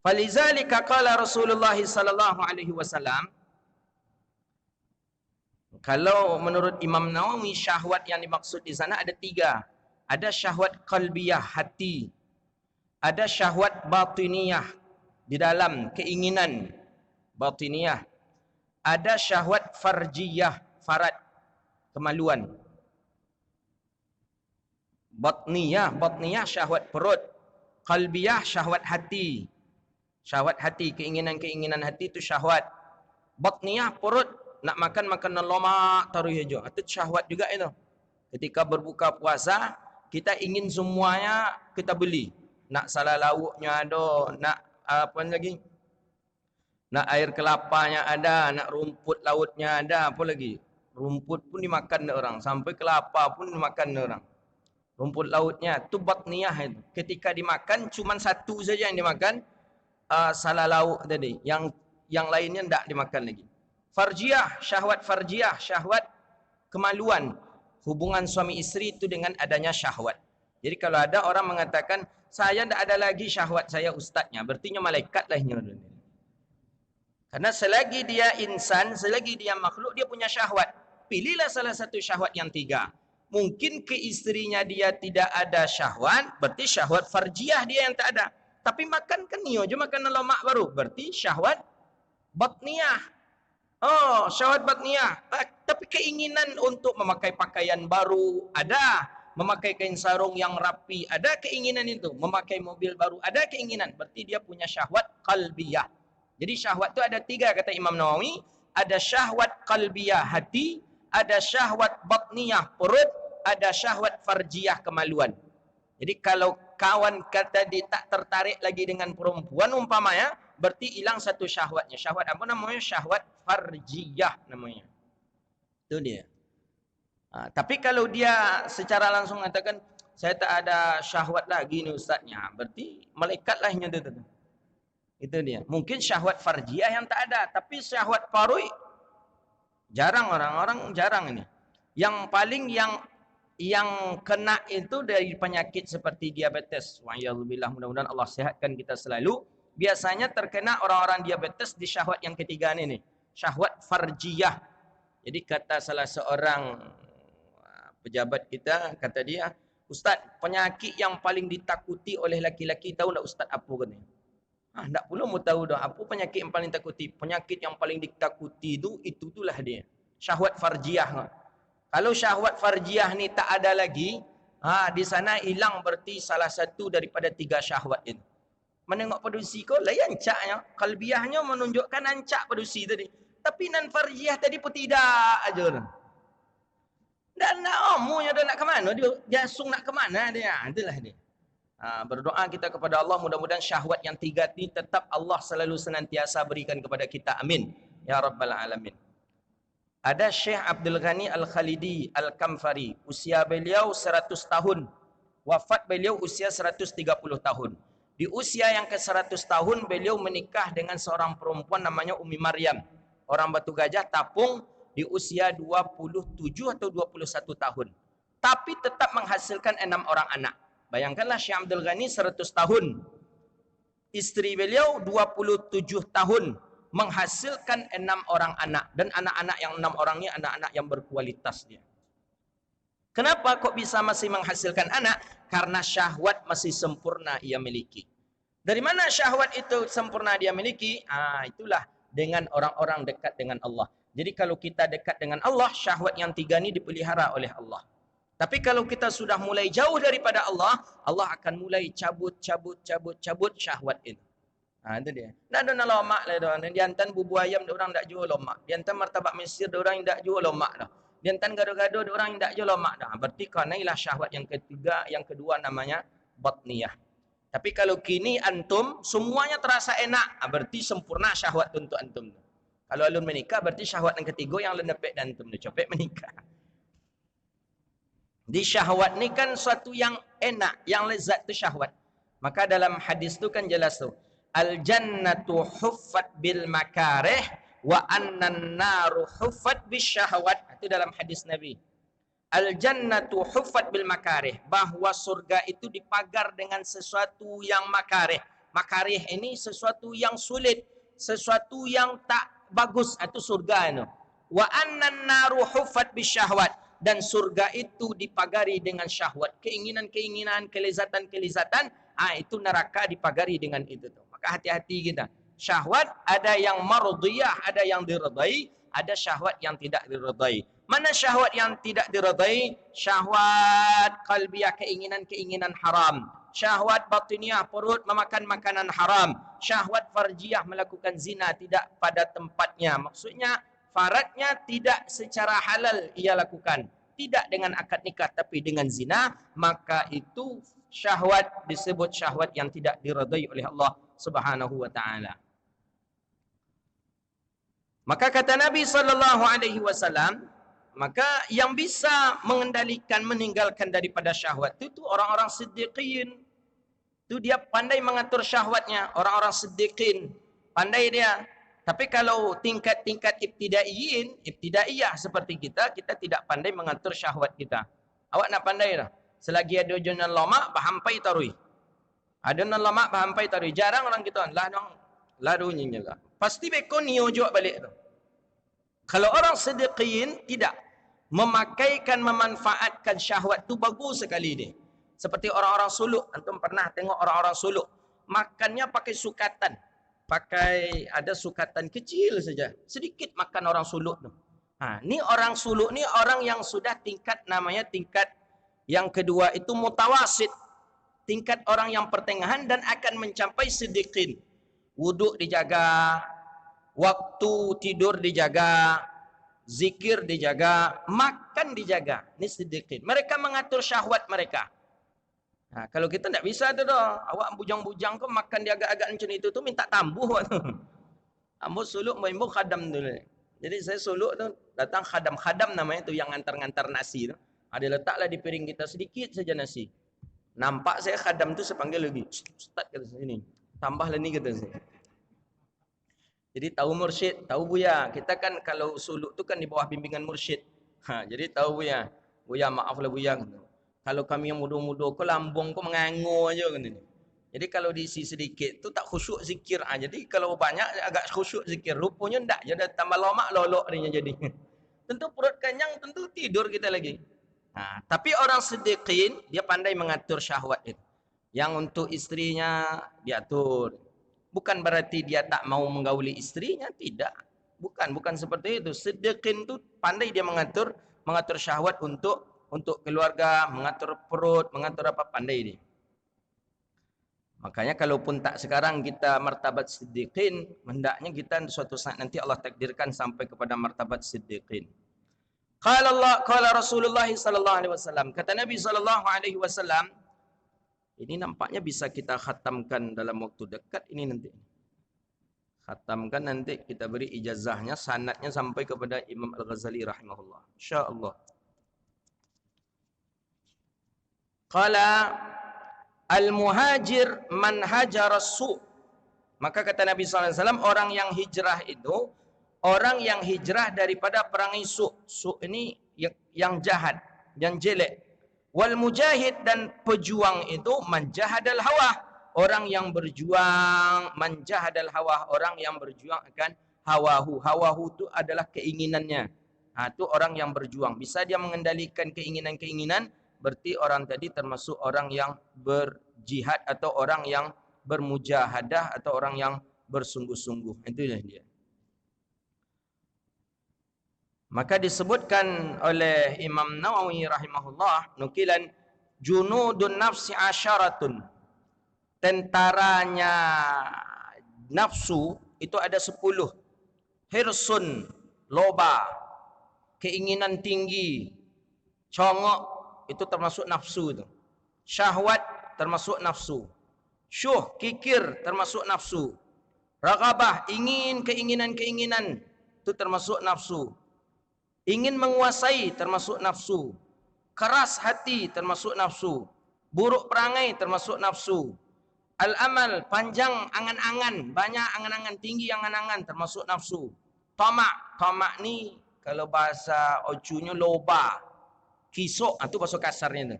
Falizalika qala Rasulullah sallallahu alaihi wasallam, kalau menurut Imam Nawawi syahwat yang dimaksud di sana ada tiga. Ada syahwat qalbiyah, hati. Ada syahwat batiniyah, di dalam keinginan batiniyah. Ada syahwat farjiyah, farad, kemaluan. Batniyah syahwat perut. Qalbiyah syahwat hati. Syahwat hati, keinginan-keinginan hati itu syahwat. Batniyah perut, nak makan makanan lemak taruh hijau. Itu syahwat juga itu. Ketika berbuka puasa, kita ingin semuanya kita beli. Nak salah lauknya ada, nak apa lagi? Nak air kelapanya ada, nak rumput lautnya ada, apa lagi? Rumput pun dimakan orang, sampai kelapa pun dimakan orang. Rumput lautnya itu batniyah itu. Ketika dimakan cuma satu saja yang dimakan, salah lauk tadi. Yang lainnya tidak dimakan lagi. Farjiyah, syahwat farjiyah, syahwat kemaluan. Hubungan suami istri itu dengan adanya syahwat. Jadi kalau ada orang mengatakan, saya tidak ada lagi syahwat saya ustaznya, berarti malaikat lah. Karena selagi dia insan, selagi dia makhluk, dia punya syahwat. Pilihlah salah satu syahwat yang tiga. Mungkin ke istrinya dia tidak ada syahwat, berarti syahwat farjiyah dia yang tak ada. Tapi makan kan nio je makan lemak baru, berarti syahwat batniyah. Oh, syahwat batniyah. Tapi keinginan untuk memakai pakaian baru ada, memakai kain sarung yang rapi, ada keinginan itu. Memakai mobil baru, ada keinginan. Berarti dia punya syahwat qalbiyah. Jadi syahwat itu ada tiga kata Imam Nawawi. Ada syahwat qalbiyah hati, ada syahwat batniyah perut, ada syahwat farjiyah kemaluan. Jadi kalau kawan kata dia tak tertarik lagi dengan perempuan umpamanya, berarti hilang satu syahwatnya. Syahwat apa namanya? Syahwat farjiyah namanya. Itu dia. Tapi kalau dia secara langsung mengatakan, saya tak ada syahwat lagi ni ustaznya, berarti malaikat lah yang ada. Itu dia. Mungkin syahwat farjiyah yang tak ada, tapi syahwat farui jarang, orang-orang jarang ini. Yang paling yang kena itu dari penyakit seperti diabetes. Wa'iyadzubillah, mudah-mudahan Allah sehatkan kita selalu. Biasanya terkena orang-orang diabetes di syahwat yang ketiga ini. Syahwat farjiyah. Jadi kata salah seorang pejabat kita, kata dia, Ustaz, penyakit yang paling ditakuti oleh laki-laki, tahu tak Ustaz apa katanya? Tak perlu mau tahu dah apa penyakit yang paling takuti. Penyakit yang paling ditakuti itulah dia. Syahwat farjiyah. Kalau syahwat farjiyah ni tak ada lagi, di sana hilang berarti salah satu daripada tiga syahwat itu. Menengok padusi kau layan ancaknya, kalbiyahnya menunjukkan ancak padusi tadi. Tapi nan farjiyah tadi pun tidak aja. Dan nak omunya dah nak ke mana? Dia asung nak ke mana dia? Itulah dia. Berdoa kita kepada Allah, mudah-mudahan syahwat yang tiga ini tetap Allah selalu senantiasa berikan kepada kita. Amin. Ya Rabbal Alamin. Ada Syekh Abdul Ghani Al-Khalidi Al-Kamfari. Usia beliau 100 tahun. Wafat beliau usia 130 tahun. Di usia yang ke-100 tahun, beliau menikah dengan seorang perempuan namanya Umi Maryam. Orang Batu Gajah, Tapung, di usia 27 atau 21 tahun. Tapi tetap menghasilkan 6 orang anak. Bayangkanlah Syekh Abdul Ghani 100 tahun. Istri beliau 27 tahun. Menghasilkan 6 orang anak. Dan anak-anak yang 6 orang ini anak-anak yang berkualitas dia. Kenapa kok bisa masih menghasilkan anak? Karena syahwat masih sempurna ia miliki. Dari mana syahwat itu sempurna dia miliki? Itulah dengan orang-orang dekat dengan Allah. Jadi kalau kita dekat dengan Allah, syahwat yang tiga ini dipelihara oleh Allah. Tapi kalau kita sudah mulai jauh daripada Allah, Allah akan mulai cabut syahwat itu. Itu dia. Dah ada lemak lah dah. Di antan bubur ayam orang tak jual lemak. Di antan martabak Mesir orang tak jual lemak dah. Di antan gado-gado orang tak jual lemak dah. Berarti kerana ialah syahwat yang ketiga, yang kedua namanya batniyah. Tapi kalau kini antum semuanya terasa enak, berarti sempurna syahwat untuk antum. Kalau alun menikah berarti syahwat yang ketiga yang lenepek dan antum capek menikah. Di syahwat ni kan suatu yang enak, yang lezat tu syahwat. Maka dalam hadis tu kan jelas tu. Al-jannatu huffat bil makarih wa annan naru huffat bis syahwat. Itu dalam hadis Nabi. Al-jannatu huffat bil makarih. Bahawa surga itu dipagar dengan sesuatu yang makarih. Makarih ini sesuatu yang sulit. Sesuatu yang tak bagus. Itu surga itu. Wa annan naru huffat bisyahwat. Dan surga itu dipagari dengan syahwat. Keinginan-keinginan, kelezatan-kelezatan. Itu neraka dipagari dengan itu. Maka hati-hati kita. Syahwat ada yang mardiyah, ada yang diredai. Ada syahwat yang tidak diredai. Mana syahwat yang tidak diredai? Syahwat qalbiyah, keinginan-keinginan haram. Syahwat batiniah, perut memakan makanan haram. Syahwat farjiyah, melakukan zina tidak pada tempatnya. Maksudnya, faradnya tidak secara halal ia lakukan. Tidak dengan akad nikah, tapi dengan zina. Maka itu syahwat disebut syahwat yang tidak diredai oleh Allah Subhanahu wa ta'ala. Maka kata Nabi SAW, maka yang bisa mengendalikan, meninggalkan daripada syahwat itu orang-orang siddiqin. Itu dia pandai mengatur syahwatnya. Orang-orang siddiqin, pandai dia. Tapi kalau tingkat-tingkat ibtidaiyah seperti kita tidak pandai mengatur syahwat kita. Awak nak pandai dah. Selagi ada jonan lama, bahampai tarui. Ada jonan lama, bahampai tarui. Jarang orang kita, lah dong, larunya lah. Pasti bekon niyo jawab balik tu. Kalau orang siddiqin tidak memakaikan, memanfaatkan syahwat tu bagus sekali dia. Seperti orang-orang suluk. Antum pernah tengok orang-orang suluk. Makannya pakai sukatan. Ada sukatan kecil saja. Sedikit makan orang suluk tu. Ni orang suluk ni orang yang sudah tingkat, namanya tingkat yang kedua itu mutawasid. Tingkat orang yang pertengahan dan akan mencapai siddiqin. Wuduk dijaga. Waktu tidur dijaga, zikir dijaga, makan dijaga. Ini siddiqin. Mereka mengatur syahwat mereka. Kalau kita tak bisa tu dah. Awak bujang-bujang kau makan dia agak-agak macam itu tu minta tambuh tu. Ambo suluk maimbo khadam dulu. Jadi saya suluk tu datang khadam namanya tu yang ngantar-ngantar nasi tu. Ada letaklah di piring kita sedikit saja nasi. Nampak saya khadam tu saya panggil lagi. Ustaz kata sini. Tambah lagi kata saya. Jadi tahu mursyid, tahu buya. Kita kan kalau suluk tu kan di bawah bimbingan mursyid. Jadi tahu buya. Buya maaflah buya. Kalau kami yang muda-muda, kau lambung kau mengangur aja kan ini. Jadi kalau diisi sedikit tu tak khusyuk zikir. Jadi kalau banyak agak khusyuk zikir. Rupanya tak. Jadi tambah lama lolok dia jadi. Tentu perut kenyang, tentu tidur kita lagi. Tapi orang siddiqin dia pandai mengatur syahwat itu. Yang untuk istrinya diatur. Bukan berarti dia tak mau menggauli istrinya, tidak. Bukan seperti itu. Siddiqin tu pandai dia mengatur syahwat untuk keluarga, mengatur perut, mengatur apa, pandai dia. Makanya kalaupun tak sekarang kita martabat siddiqin, hendaknya kita suatu saat nanti Allah takdirkan sampai kepada martabat siddiqin. Qala Rasulullah sallallahu alaihi wasallam, kata Nabi sallallahu alaihi wasallam, ini nampaknya bisa kita khatamkan dalam waktu dekat ini nanti. Khatamkan nanti kita beri ijazahnya, sanadnya sampai kepada Imam Al-Ghazali rahimahullah. InsyaAllah. Qala al-muhajir man hajara su'. Maka kata Nabi SAW, orang yang hijrah itu, orang yang hijrah daripada perangai su'. Su' ini yang jahat, yang jelek. Wal mujahid, dan pejuang itu manjahadal hawa, orang yang berjuang, manjahadal hawa, orang yang berjuang akan hawahu. Hawahu itu adalah keinginannya. Itu orang yang berjuang. Bisa dia mengendalikan keinginan-keinginan, berarti orang tadi termasuk orang yang berjihad atau orang yang bermujahadah atau orang yang bersungguh-sungguh. Itulah dia. Maka disebutkan oleh Imam Nawawi rahimahullah, nukilan junudun nafsi asyaratun. Tentaranya nafsu itu ada 10. Hirsun, loba, keinginan tinggi, congok, itu termasuk nafsu itu. Syahwat termasuk nafsu. Syuh, kikir, termasuk nafsu. Raghabah, keinginan-keinginan, itu termasuk nafsu. Ingin menguasai termasuk nafsu. Keras hati termasuk nafsu. Buruk perangai termasuk nafsu. Al-amal, panjang angan-angan, banyak angan-angan, tinggi angan-angan, termasuk nafsu. Tamak ni kalau bahasa ocunya loba. Kisok, itu bahasa kasarnya tu.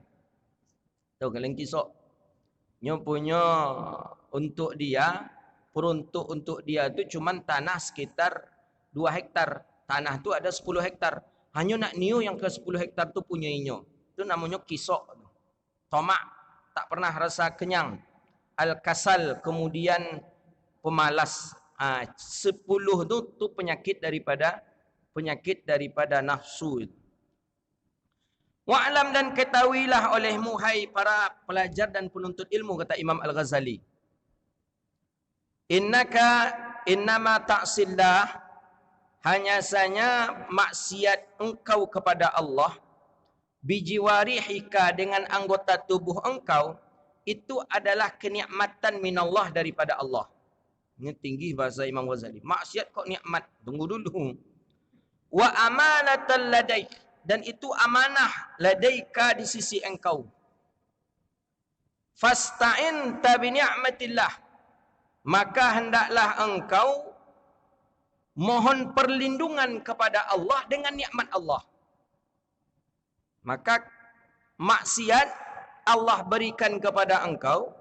Tahu kalian kisok? Nyo punya untuk dia, peruntuk untuk dia tu cuman tanah sekitar 2 hektar. Tanah tu ada 10 hektar. Hanya nak niu yang ke 10 hektar tu punya inyo. Itu namanya kisok. Tomak, tak pernah rasa kenyang. Al-kasal, kemudian pemalas. 10 tu penyakit daripada nafsu itu. Wa'lam dan ketahuilah olehmu hai para pelajar dan penuntut ilmu, kata Imam Al-Ghazali. Innama ta'sillah, hanya saja maksiat engkau kepada Allah, bijiwarihika, dengan anggota tubuh engkau, itu adalah kenikmatan minallah, daripada Allah. Ini tinggi bahasa Imam Ghazali. Maksiat kok nikmat? Tunggu dulu. Wa amanatal ladaik, dan itu amanah ladaika, di sisi engkau. Fasta'in bi ni'matillah, maka hendaklah engkau mohon perlindungan kepada Allah dengan nikmat Allah. Maka maksiat Allah berikan kepada engkau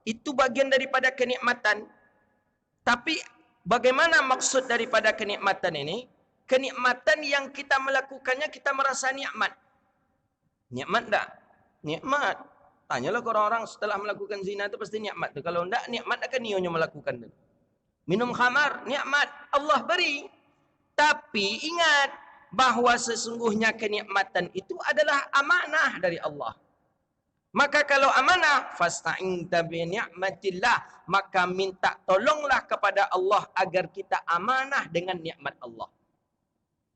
itu bagian daripada kenikmatan. Tapi bagaimana maksud daripada kenikmatan ini? Kenikmatan yang kita melakukannya kita merasa nikmat. Nikmat tak? Nikmat. Tanyalah ke orang-orang setelah melakukan zina itu pasti nikmat. Kalau tidak nikmat akan nionya melakukan. Minum khamar, nikmat. Allah beri. Tapi ingat bahawa sesungguhnya kenikmatan itu adalah amanah dari Allah. Maka kalau amanah, fasta'in bi ni'matillah, maka minta tolonglah kepada Allah agar kita amanah dengan nikmat Allah.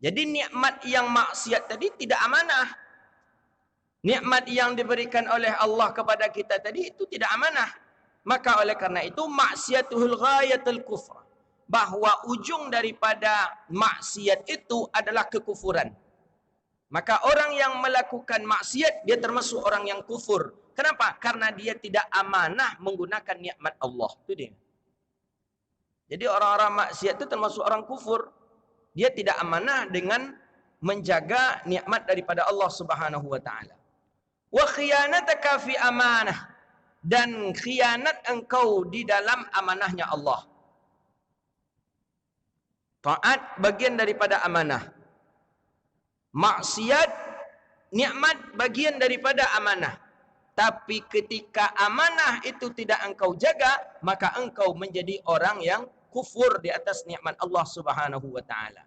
Jadi nikmat yang maksiat tadi tidak amanah. Nikmat yang diberikan oleh Allah kepada kita tadi itu tidak amanah. Maka oleh karena itu maksiatuhul ghayatul kufr, bahwa ujung daripada maksiat itu adalah kekufuran. Maka orang yang melakukan maksiat dia termasuk orang yang kufur. Kenapa? Karena dia tidak amanah menggunakan nikmat Allah. Itu dia. Jadi orang-orang maksiat itu termasuk orang kufur. Dia tidak amanah dengan menjaga nikmat daripada Allah Subhanahu wa taala. Wa khiyanataka fi amanah, dan khianat engkau di dalam amanahnya Allah. Taat bagian daripada amanah. Maksiat, nikmat bagian daripada amanah. Tapi ketika amanah itu tidak engkau jaga, maka engkau menjadi orang yang kufur di atas nikmat Allah Subhanahu wa taala.